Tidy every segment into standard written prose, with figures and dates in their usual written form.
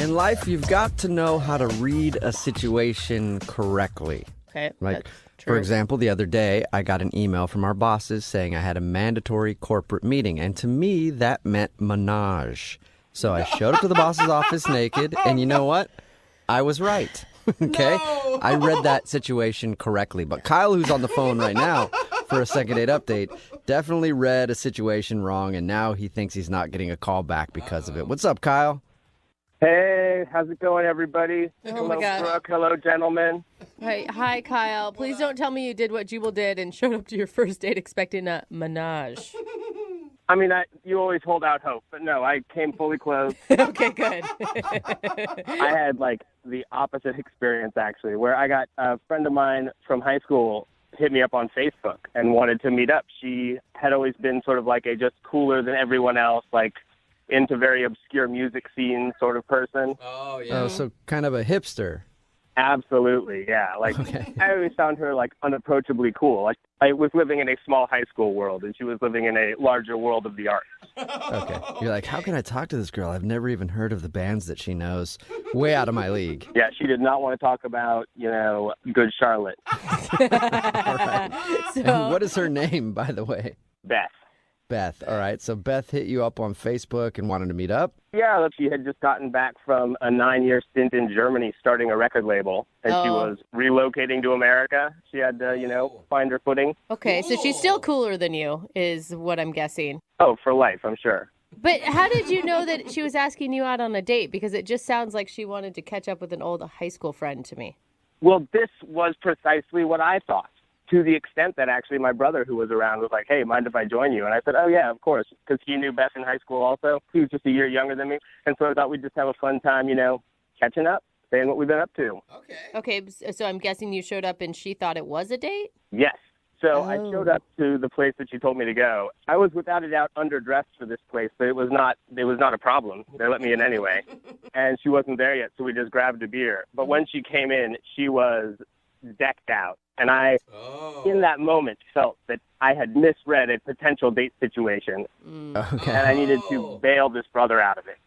In life, you've got to know how to read a situation correctly. Okay. Like, for example, the other day, I got an email from our bosses saying I had a mandatory corporate meeting. And to me, that meant menage. So I showed up to the boss's office naked. And you know what? I was right. Okay? No. I read that situation correctly. But Kyle, who's on the phone right now for a second date update, definitely read a situation wrong. And now he thinks he's not getting a call back because of it. What's up, Kyle? Hey, how's it going, everybody? Oh, my God. Brooke. Hello, gentlemen. Hi, Kyle. Please don't tell me you did what Jubal did and showed up to your first date expecting a menage. I mean, you always hold out hope, but no, I came fully clothed. Okay, good. I had, the opposite experience, actually, where I got a friend of mine from high school hit me up on Facebook and wanted to meet up. She had always been sort of a just cooler than everyone else, into very obscure music scene sort of person. Oh, yeah. Oh, so kind of a hipster. Absolutely, yeah. Okay. I always found her unapproachably cool. I was living in a small high school world, and she was living in a larger world of the arts. Okay. You're like, how can I talk to this girl? I've never even heard of the bands that she knows. Way out of my league. Yeah, she did not want to talk about, Good Charlotte. All right. And what is her name, by the way? Beth. Beth. All right. So Beth hit you up on Facebook and wanted to meet up? Yeah, she had just gotten back from a 9-year stint in Germany starting a record label, and she was relocating to America. She had to, find her footing. Okay, so she's still cooler than you, is what I'm guessing. Oh, for life, I'm sure. But how did you know that she was asking you out on a date? Because it just sounds like she wanted to catch up with an old high school friend to me. Well, this was precisely what I thought, to the extent that actually my brother, who was around, was like, hey, mind if I join you? And I said, oh, yeah, of course, because he knew Beth in high school also. He was just a year younger than me. And so I thought we'd just have a fun time, catching up, saying what we've been up to. Okay, so I'm guessing you showed up and she thought it was a date? Yes. So I showed up to the place that she told me to go. I was without a doubt underdressed for this place, but it was not a problem. They let me in anyway. And she wasn't there yet, so we just grabbed a beer. But when she came in, she was decked out. And I, in that moment, felt that I had misread a potential date situation. Okay. And I needed to bail this brother out of it.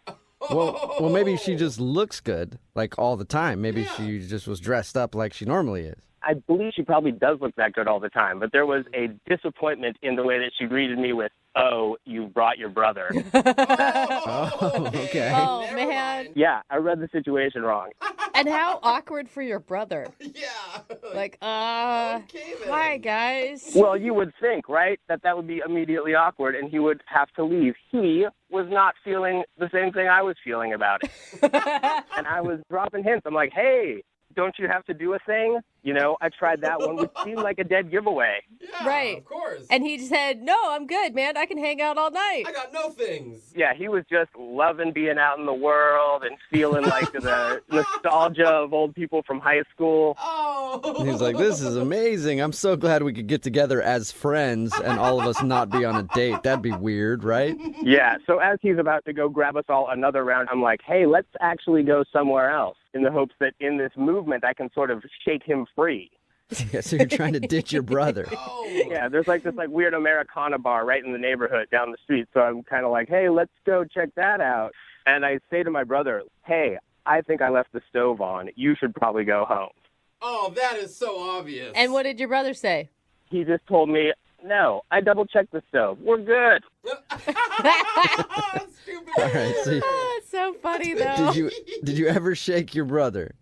Well, maybe she just looks good, all the time. Maybe she just was dressed up like she normally is. I believe she probably does look that good all the time, but there was a disappointment in the way that she greeted me with, oh, you brought your brother. Oh, okay. Oh, man. Yeah, I read the situation wrong. And how awkward for your brother. Yeah. Okay, then. Hi, guys. Well, you would think, right, that would be immediately awkward and he would have to leave. He was not feeling the same thing I was feeling about it. And I was dropping hints. I'm like, hey, don't you have to do a thing? I tried that one, which seemed like a dead giveaway. Yeah, Right. of course. And he said, no, I'm good, man. I can hang out all night. I got no things. Yeah, he was just loving being out in the world and feeling like the nostalgia of old people from high school. Oh. He's like, this is amazing. I'm so glad we could get together as friends and all of us not be on a date. That'd be weird, right? Yeah, so as he's about to go grab us all another round, I'm like, hey, let's actually go somewhere else, in the hopes that in this movement I can sort of shake him free. Yeah, so you're trying to ditch your brother. Oh. Yeah, there's this weird Americana bar right in the neighborhood down the street. So I'm kind of like, hey, let's go check that out. And I say to my brother, hey, I think I left the stove on. You should probably go home. Oh, that is so obvious. And what did your brother say? He just told me, no, I double-checked the stove. We're good. Stupid. All right, so Oh, it's so funny, though. did you ever shake your brother?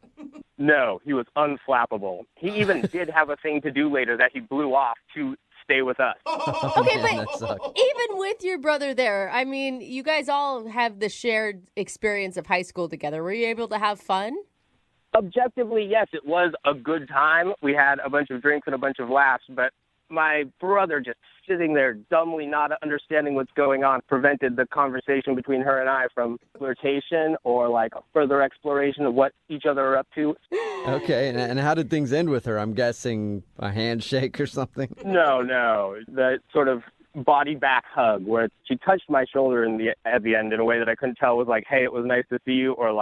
No, he was unflappable. He even did have a thing to do later that he blew off to stay with us. Okay, Man, that but sucks. even with your brother there, I mean, you guys all have the shared experience of high school together. Were you able to have fun? Objectively, yes, it was a good time. We had a bunch of drinks and a bunch of laughs, but my brother just sitting there dumbly not understanding what's going on prevented the conversation between her and I from flirtation or a further exploration of what each other are up to. Okay, and how did things end with her? I'm guessing a handshake or something? No, the sort of body back hug where she touched my shoulder at the end in a way that I couldn't tell was like, hey, it was nice to see you, or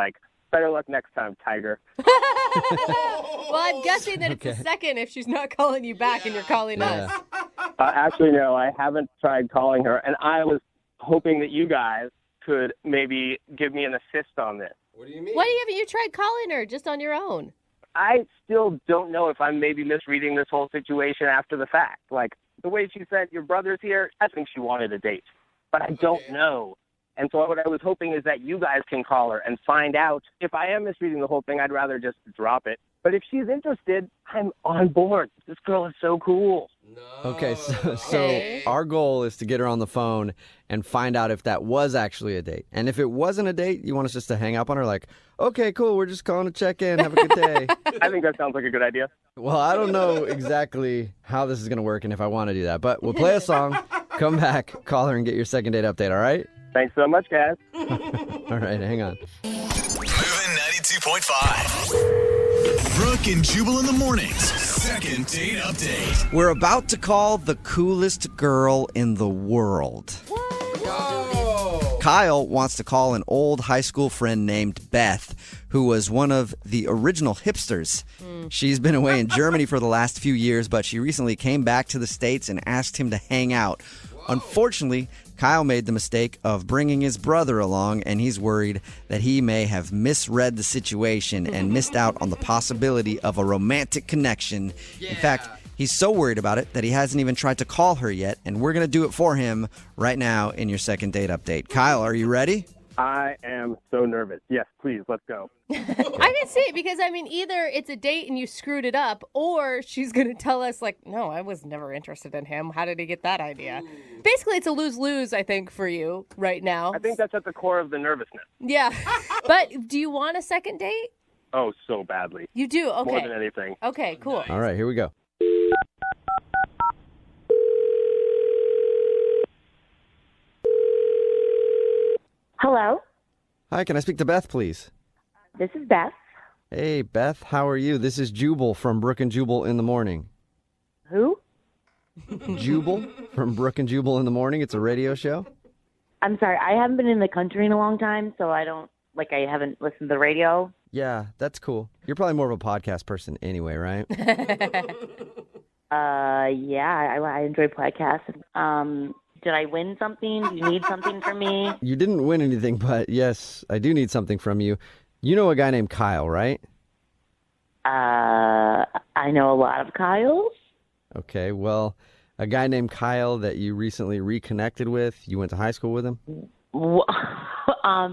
better luck next time, Tiger. Well, I'm guessing that it's a second if she's not calling you back and you're calling us. Actually, no, I haven't tried calling her, and I was hoping that you guys could maybe give me an assist on this. What do you mean? Why haven't you tried calling her just on your own? I still don't know if I'm maybe misreading this whole situation after the fact. Like, the way she said, your brother's here, I think she wanted a date. But I don't know. And so what I was hoping is that you guys can call her and find out. If I am misreading the whole thing, I'd rather just drop it. But if she's interested, I'm on board. This girl is so cool. No. Okay, so Okay. our goal is to get her on the phone and find out if that was actually a date. And if it wasn't a date, you want us just to hang up on her like, okay, cool, we're just calling to check in. Have a good day. I think that sounds like a good idea. Well, I don't know exactly how this is going to work and if I want to do that, but we'll play a song, come back, call her, and get your second date update, all right? Thanks so much, guys. All right, hang on. Moving 92.5. Brooke and Jubal in the mornings. Second date update. We're about to call the coolest girl in the world. Yo. Kyle wants to call an old high school friend named Beth, who was one of the original hipsters. She's been away in Germany for the last few years, but she recently came back to the States and asked him to hang out. Unfortunately, Kyle made the mistake of bringing his brother along, and he's worried that he may have misread the situation and missed out on the possibility of a romantic connection. In fact, he's so worried about it that he hasn't even tried to call her yet, and we're going to do it for him right now in your second date update. Kyle, are you ready? I am so nervous. Yes, please, let's go. I can see it because, I mean, either it's a date and you screwed it up, or she's going to tell us, like, no, I was never interested in him. How did he get that idea? Basically, it's a lose-lose, I think, for you right now. I think that's at the core of the nervousness. Yeah. But do you want a second date? Oh, so badly. You do? Okay. More than anything. Okay, cool. All right, here we go. Hello, Hi, can I speak to Beth, please? this is Beth. Hey, Beth, how are you? This is Jubal from Brooke and Jubal in the Morning. Who? Jubal from Brooke and Jubal in the Morning. It's a radio show. I'm sorry, I haven't been in the country in a long time, so I haven't listened to the radio. Yeah, that's cool. You're probably more of a podcast person anyway, right? Yeah, I enjoy podcasts. Did I win something? Do you need something from me? You didn't win anything, but yes, I do need something from you. You know a guy named Kyle, right? I know a lot of Kyles. Okay, well, a guy named Kyle that you recently reconnected with. You went to high school with him?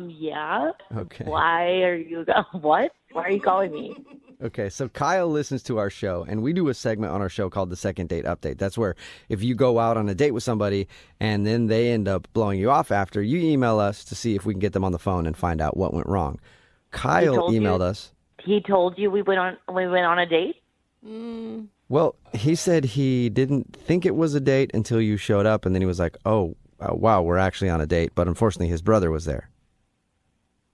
Yeah. Okay. Why are you, what? Why are you calling me? Okay, so Kyle listens to our show, and we do a segment on our show called the Second Date Update. That's where if you go out on a date with somebody and then they end up blowing you off after, you email us to see if we can get them on the phone and find out what went wrong. Kyle emailed us. He told you we went on a date? Well, he said he didn't think it was a date until you showed up, and then he was like, oh, wow, we're actually on a date. But unfortunately, his brother was there.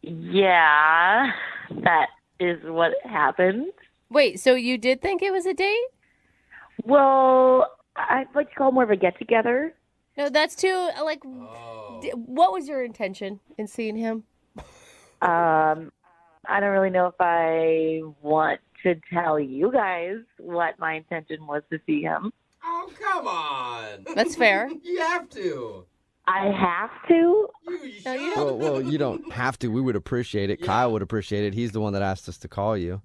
Yeah, that is what happened. Wait, so you did think it was a date? Well, I'd like to call it more of a get-together. No, that's too, like, Oh. what was your intention in seeing him? I don't really know if I want to tell you guys what my intention was to see him. Oh, come on. That's fair. You have to. I have to? You No, you should. Well, you don't have to. We would appreciate it. Yeah. Kyle would appreciate it. He's the one that asked us to call you.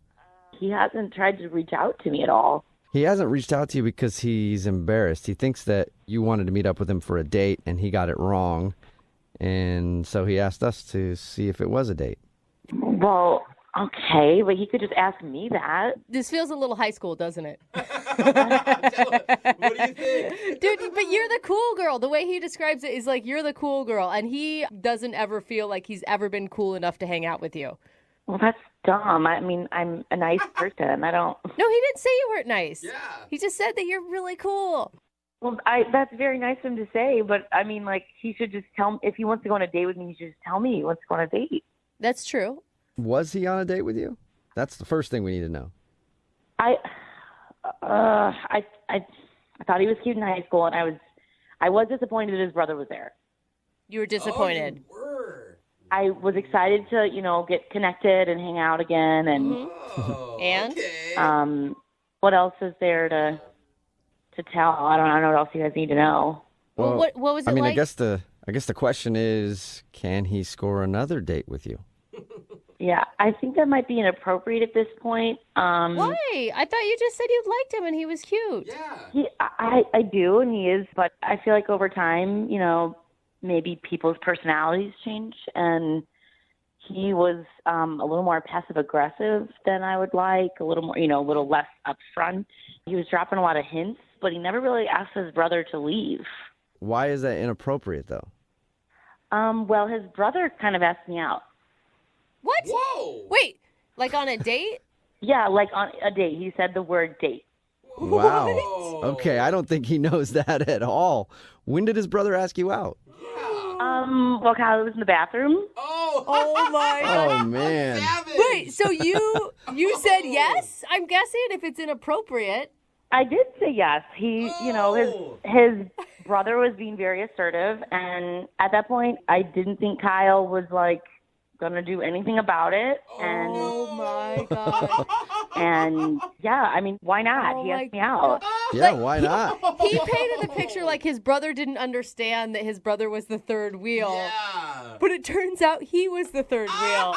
He hasn't tried to reach out to me at all. He hasn't reached out to you because he's embarrassed. He thinks that you wanted to meet up with him for a date, and he got it wrong. And so he asked us to see if it was a date. Well, okay, but he could just ask me that. This feels a little high school, doesn't it? Tell her. What do you think? Dude, but you're the cool girl. The way he describes it is like you're the cool girl, and he doesn't ever feel like he's ever been cool enough to hang out with you. Well, that's dumb. I mean, I'm a nice person. I don't... No, he didn't say you weren't nice. Yeah. He just said that you're really cool. Well, that's very nice of him to say, but I mean, like, he should just tell me, if he wants to go on a date with me, he should just tell me he wants to go on a date. That's true. Was he on a date with you? That's the first thing we need to know. I thought he was cute in high school, and I was disappointed that his brother was there. You were disappointed. Oh, you were. I was excited to, get connected and hang out again, and Oh, And? Okay. what else is there to tell? I don't know what else you guys need to know. Well, what was it I mean, like? I guess the question is, can he score another date with you? Yeah, I think that might be inappropriate at this point. Why? I thought you just said you liked him and he was cute. Yeah. I do, and he is, but I feel like over time, maybe people's personalities change, and he was a little more passive aggressive than I would like, a little more, a little less upfront. He was dropping a lot of hints, but he never really asked his brother to leave. Why is that inappropriate, though? Well, his brother kind of asked me out. What? Whoa. Wait, like on a date? Yeah, like on a date. He said the word date. Wow. Whoa. Okay, I don't think he knows that at all. When did his brother ask you out? Well, Kyle was in the bathroom. Oh my god. Oh, man. Savage. Wait, so you said yes? I'm guessing if it's inappropriate. I did say yes. He, his brother was being very assertive, and at that point, I didn't think Kyle was gonna do anything about it. And Oh my god. and yeah, I mean, why not? Oh He my asked me out. Yeah, why not? He painted the picture like his brother didn't understand that his brother was the third wheel. Yeah. But it turns out he was the third wheel.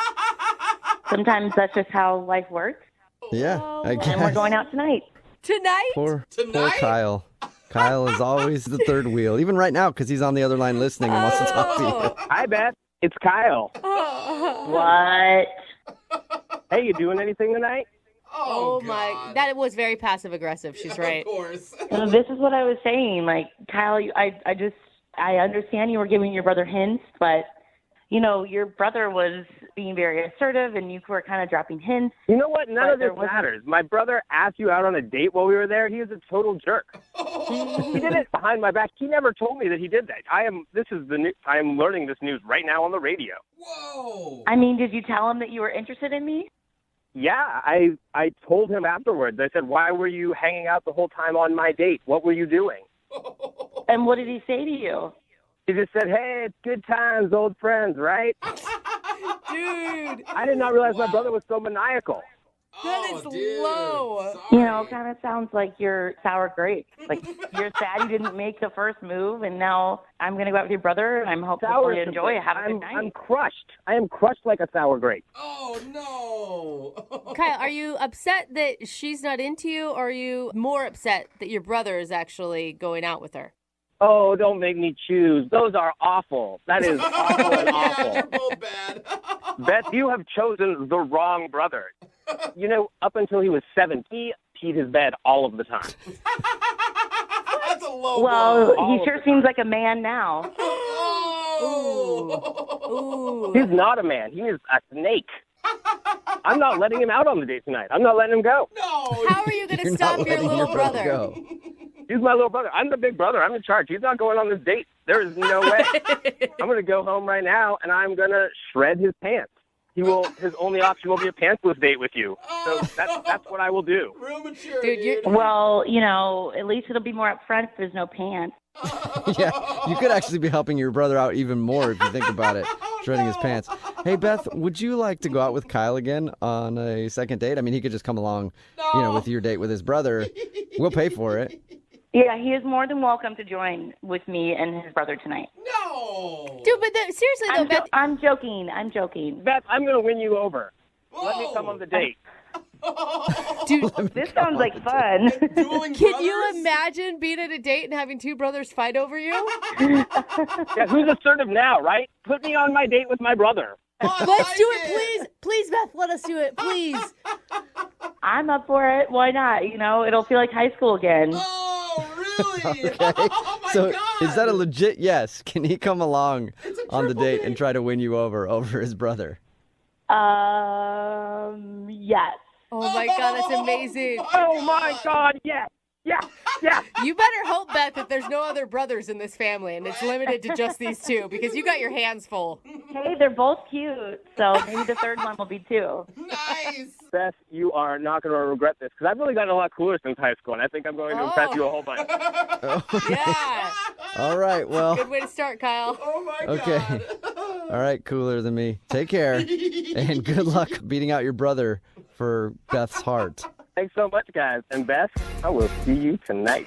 Sometimes that's just how life works. Yeah, Oh, I my- guess. And we're going out tonight. Tonight? Poor Tonight? Kyle. Kyle is always the third wheel, even right now, because he's on the other line listening and wants to talk to you. Hi, Beth. It's Kyle. What? Hey, you doing anything tonight? Oh my, God. that was very passive aggressive. She's right. Of course. This is what I was saying. Kyle, I understand you were giving your brother hints, but your brother was being very assertive, and you were kind of dropping hints. You know what? None But of there this wasn't- matters. My brother asked you out on a date while we were there. He was a total jerk. He did it behind my back. He never told me that he did that. I am learning this news right now on the radio. Whoa. I mean, did you tell him that you were interested in me? Yeah, I told him afterwards. I said, "Why were you hanging out the whole time on my date? What were you doing?" And what did he say to you? He just said, "Hey, it's good times, old friends, right?" Dude, I did not realize my brother was so maniacal. that is low. It kind of sounds like you're sour grapes. You're sad you didn't make the first move, and now I'm going to go out with your brother, and I'm hopeful you enjoy. Have a good night. I'm crushed. I am crushed like a sour grape. Oh, no. Kyle, are you upset that she's not into you, or are you more upset that your brother is actually going out with her? Oh, don't make me choose. Those are awful. That is awful and Yeah, awful. they're both bad. Beth, you have chosen the wrong brother. Up until he was 7, he peed his bed all of the time. That's a low Well, blow. he sure seems like a man now. Oh. Ooh. He's not a man. He is a snake. I'm not letting him out on the date tonight. I'm not letting him go. No. How are you going to You're stop not your letting little your brother brother? go. He's my little brother. I'm the big brother. I'm in charge. He's not going on this date. There is no way. I'm going to go home right now, and I'm going to shred his pants. His only option will be a pantsless date with you. So that's what I will do. Real mature, Dude, you're- Well, at least it'll be more upfront if there's no pants. Yeah, you could actually be helping your brother out even more if you think about it, shredding his pants. Hey, Beth, would you like to go out with Kyle again on a second date? I mean, he could just come along, with your date with his brother. We'll pay for it. Yeah, he is more than welcome to join with me and his brother tonight. No. Dude, but seriously though, Beth, I'm joking. I'm joking. Beth, I'm going to win you over. Let me come on the date. dude, This sounds like fun. Dueling can you brothers? imagine being at a date and having two brothers fight over you? Yeah, who's assertive now, right? Put me on my date with my brother. Oh, I Let's like do it, please. Please, Beth, let us do it, please. I'm up for it. Why not? It'll feel like high school again. Oh, really? Okay. Oh, my So God. is that a legit yes? Can he come along It's a on the triple date date. and try to win you over his brother? Yes. Oh my God, that's amazing. Oh, my God, yes. Yeah, yeah. You better hope, Beth, that there's no other brothers in this family and it's limited to just these two because you got your hands full. Hey, they're both cute, so maybe the third one will be too. Nice. Beth, you are not going to regret this because I've really gotten a lot cooler since high school, and I think I'm going to impress you a whole bunch. Yeah. All right, well, Good way to start, Kyle. Oh, my okay. God. All right, cooler than me. Take care, and good luck beating out your brother for Beth's heart. Thanks so much, guys. And Beth, I will see you tonight.